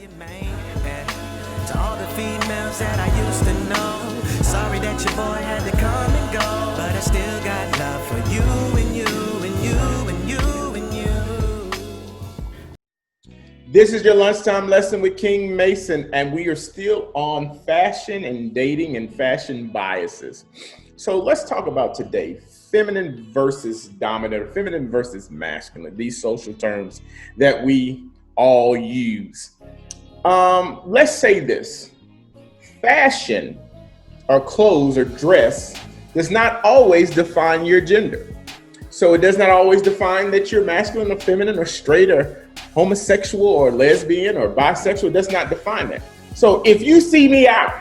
To all the females that I used to know, sorry that your boy had to come and go, but I still got love for you and you and you and you and you. This is your lunchtime lesson with King Mason, and we are still on fashion and dating and fashion biases. So let's talk about today, feminine versus dominant, or feminine versus masculine, these social terms that we all use. Let's say this: fashion or clothes or dress does not always define your gender. So it does not always define that you're masculine or feminine or straight or homosexual or lesbian or bisexual. It does not define that. So if you see me out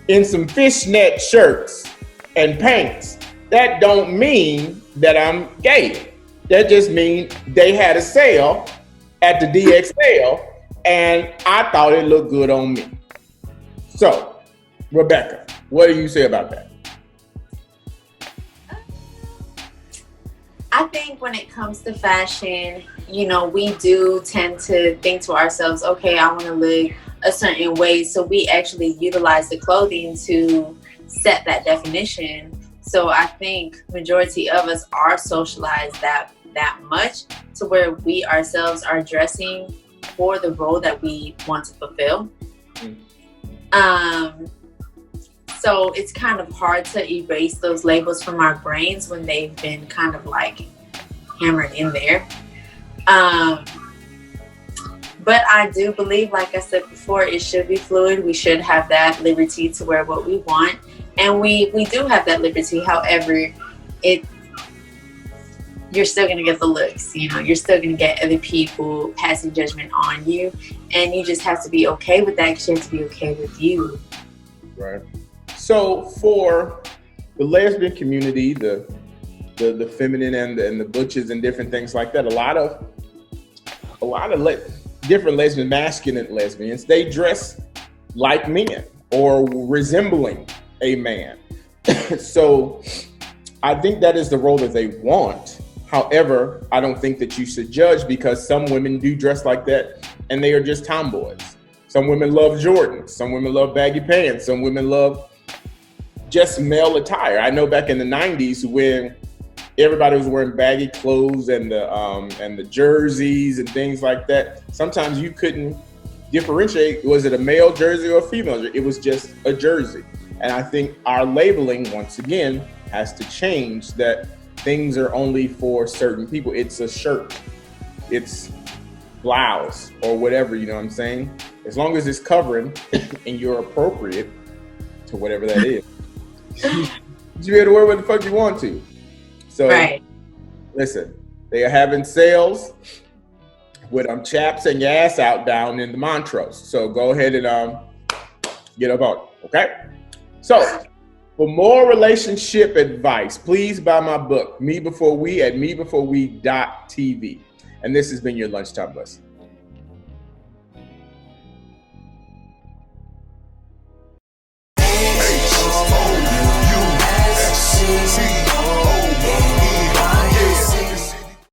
in some fishnet shirts and pants, that don't mean that I'm gay. That just means they had a sale at the DXL and I thought it looked good on me. So, Rebecca, what do you say about that? I think when it comes to fashion, we do tend to think to ourselves, okay, I want to look a certain way. So we actually utilize the clothing to set that definition. So I think majority of us are socialized that much to where we ourselves are dressing for the role that we want to fulfill. So it's kind of hard to erase those labels from our brains when they've been kind of like hammered in there. But I do believe, like I said before, it should be fluid. We should have that liberty to wear what we want. And we do have that liberty. However, you're still going to get the looks, you're still going to get other people passing judgment on you. And you just have to be okay with that because you have to be okay with you. Right. So for the lesbian community, the feminine and the butches and different things like that, a lot of different lesbian, masculine lesbians, they dress like men or resembling a man. So I think that is the role that they want. However, I don't think that you should judge, because some women do dress like that and they are just tomboys. Some women love Jordans. Some women love baggy pants. Some women love just male attire. I know back in the 90s when everybody was wearing baggy clothes and the jerseys and things like that, sometimes you couldn't differentiate, was it a male jersey or a female jersey? It was just a jersey. And I think our labeling, once again, has to change, that things are only for certain people. It's a shirt, it's blouse or whatever, you know what I'm saying? As long as it's covering and you're appropriate to whatever that is, you able to wear what the fuck you want to. So right. Listen, they are having sales with chaps and your ass out down in the Montrose. So go ahead and get up on it, okay? So for more relationship advice, please buy my book, Me Before We, at mebeforewe.tv. And this has been your Lunchtime Lesson.